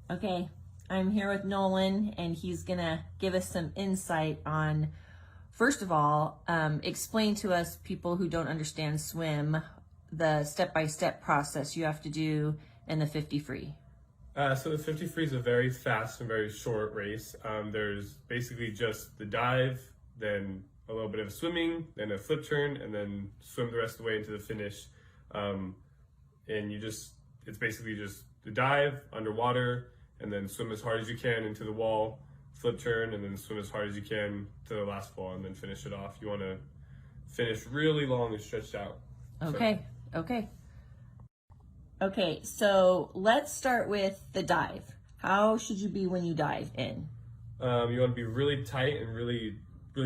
Okay, I'm here with Nolan, and he's gonna give us some insight on, first of all, explain to us, people who don't understand swim, the step-by-step process you have to do in the 50 free. So the 50 free is a very fast and very short race. There's basically just the dive, then a little bit of swimming, then a flip turn, and then swim the rest of the way into the finish. And it's basically just the dive, underwater, and then swim as hard as you can into the wall, flip turn, and then swim as hard as you can to the last wall, and then finish it off. You want to finish really long and stretched out. Okay. So let's start with the dive. How should you be when you dive in? You want to be really tight and really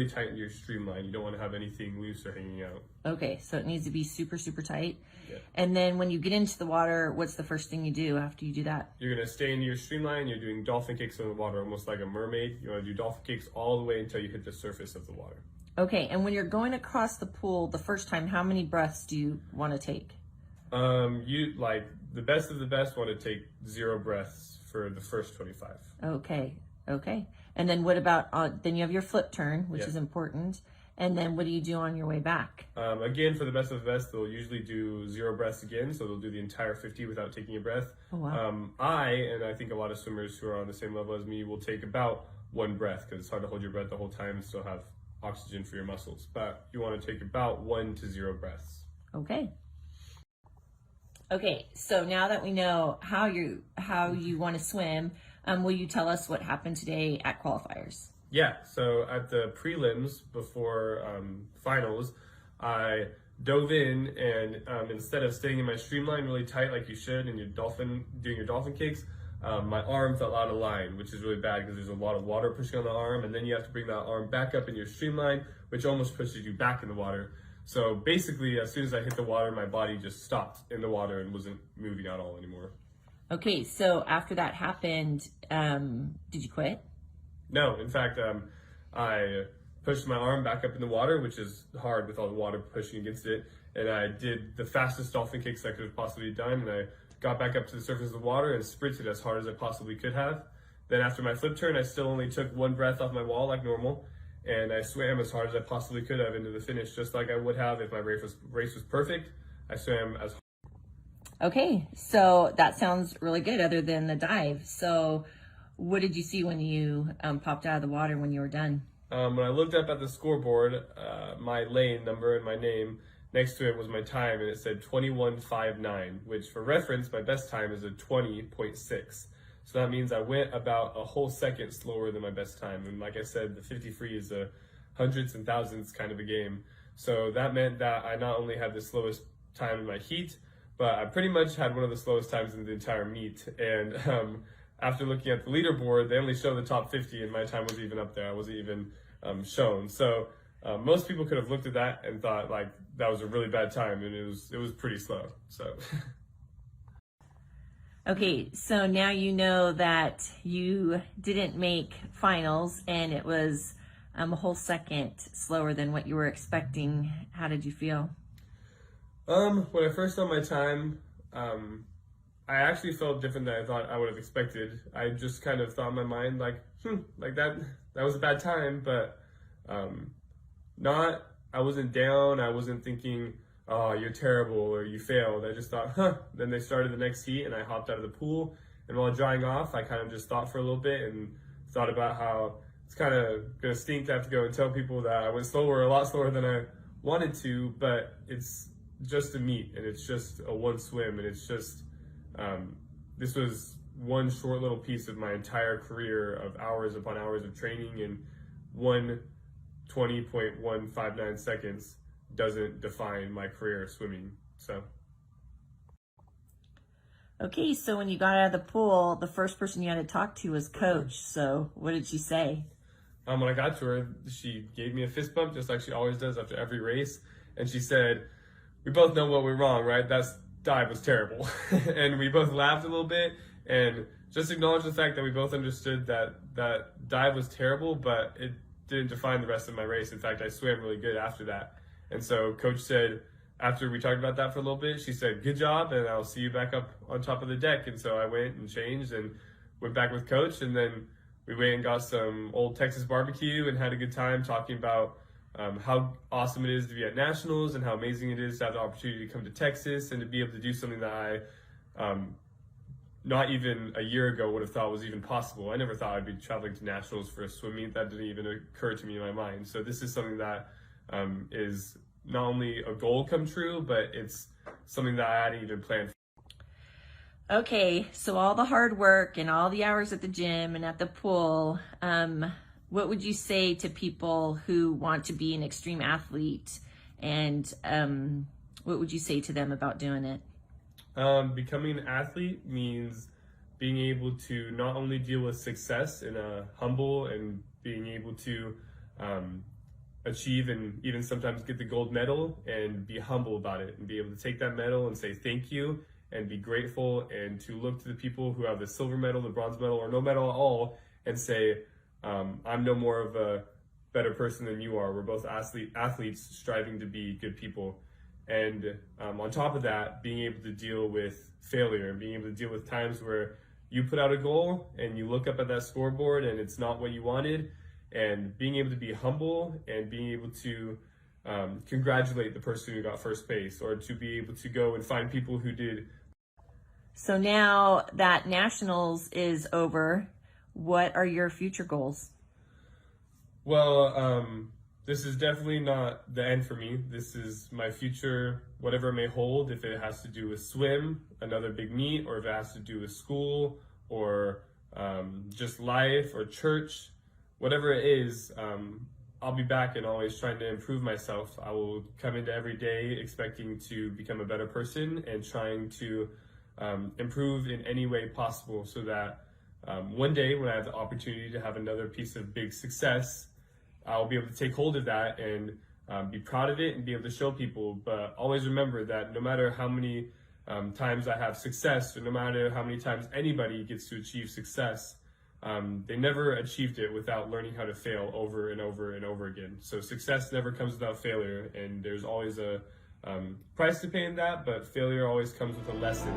tight in your streamline. You don't want to have anything loose or hanging out. Okay, so it needs to be super, super tight. Yeah. And then when you get into the water, what's the first thing you do after you do that? You're going to stay in your streamline. You're doing dolphin kicks in the water, almost like a mermaid. You want to do dolphin kicks all the way until you hit the surface of the water. Okay, and when you're going across the pool the first time, how many breaths do you want to take? The best of the best want to take 0 breaths for the first 25. Okay. And then what about, then you have your flip turn, which Yeah. is important. And then what do you do on your way back? Again, for the best of the best, they'll usually do 0 breaths again. So they'll do the entire 50 without taking a breath. Oh, wow. I think a lot of swimmers who are on the same level as me will take about 1 breath, because it's hard to hold your breath the whole time and still have oxygen for your muscles. But you want to take about 1 to 0 breaths. Okay, so now that we know how you want to swim, will you tell us what happened today at qualifiers? Yeah, so at the prelims before finals, I dove in and instead of staying in my streamline really tight like you should and doing your dolphin kicks, my arm fell out of line, which is really bad because there's a lot of water pushing on the arm, and then you have to bring that arm back up in your streamline, which almost pushes you back in the water. So basically, as soon as I hit the water, my body just stopped in the water and wasn't moving at all anymore. Okay, so after that happened, did you quit? No, in fact, I pushed my arm back up in the water, which is hard with all the water pushing against it, and I did the fastest dolphin kicks I could have possibly done, and I got back up to the surface of the water and sprinted as hard as I possibly could have. Then after my flip turn, I still only took 1 breath off my wall like normal, and I swam as hard as I possibly could have into the finish, just like I would have if my race was perfect. I swam as hard. Okay, so that sounds really good other than the dive. So what did you see when you popped out of the water when you were done? When I looked up at the scoreboard, my lane number and my name, next to it was my time, and it said 21:59, which for reference, my best time is a 20.6. So that means I went about a whole second slower than my best time. And like I said, the 50 free is a hundreds and thousands kind of a game. So that meant that I not only had the slowest time in my heat, but I pretty much had one of the slowest times in the entire meet. And after looking at the leaderboard, they only show the top 50, and my time wasn't even up there. I wasn't even shown. So most people could have looked at that and thought like that was a really bad time, and it was pretty slow. So. Okay, so now you know that you didn't make finals and it was a whole second slower than what you were expecting. How did you feel? When I first saw my time, I actually felt different than I thought I would have expected. I just kind of thought in my mind like that was a bad time, but I wasn't down. I wasn't thinking, oh, you're terrible or you failed. I just thought, Then they started the next heat and I hopped out of the pool. And while drying off, I kind of just thought for a little bit and thought about how it's kind of going to stink to have to go and tell people that I went slower, a lot slower than I wanted to, but it's just a meet and it's just a 1 swim. And it's just, this was one short little piece of my entire career of hours upon hours of training, and 20.159 seconds doesn't define my career of swimming. So. Okay, so when you got out of the pool, the first person you had to talk to was Coach. So what did she say? When I got to her, she gave me a fist bump, just like she always does after every race. And she said, "We both know what went wrong, right? That dive was terrible." And we both laughed a little bit and just acknowledged the fact that we both understood that dive was terrible, but it didn't define the rest of my race. In fact, I swam really good after that. And so Coach said, after we talked about that for a little bit, she said, "Good job, and I'll see you back up on top of the deck." And so I went and changed, and went back with Coach, and then we went and got some old Texas barbecue and had a good time talking about how awesome it is to be at nationals and how amazing it is to have the opportunity to come to Texas and to be able to do something that I not even a year ago would have thought was even possible. I never thought I'd be traveling to nationals for a swim meet. That didn't even occur to me in my mind. So this is something that is not only a goal come true, but it's something that I hadn't even planned for. Okay, so all the hard work and all the hours at the gym and at the pool, what would you say to people who want to be an extreme athlete, and what would you say to them about doing it? Becoming an athlete means being able to not only deal with success in a humble and being able to achieve and even sometimes get the gold medal and be humble about it and be able to take that medal and say thank you and be grateful, and to look to the people who have the silver medal, the bronze medal, or no medal at all and say, I'm no more of a better person than you are. We're both athletes striving to be good people. And on top of that, being able to deal with failure and being able to deal with times where you put out a goal and you look up at that scoreboard and it's not what you wanted, and being able to be humble and being able to congratulate the person who got first base, or to be able to go and find people who did. So now that nationals is over, what are your future goals? Well, this is definitely not the end for me. This is my future, whatever it may hold. If it has to do with swim, another big meet, or if it has to do with school, or just life, or church, whatever it is, I'll be back and always trying to improve myself. I will come into every day expecting to become a better person and trying to improve in any way possible, so that one day when I have the opportunity to have another piece of big success, I'll be able to take hold of that and be proud of it and be able to show people. But always remember that no matter how many times I have success, or no matter how many times anybody gets to achieve success, they never achieved it without learning how to fail over and over and over again. So success never comes without failure, and there's always a price to pay in that, but failure always comes with a lesson.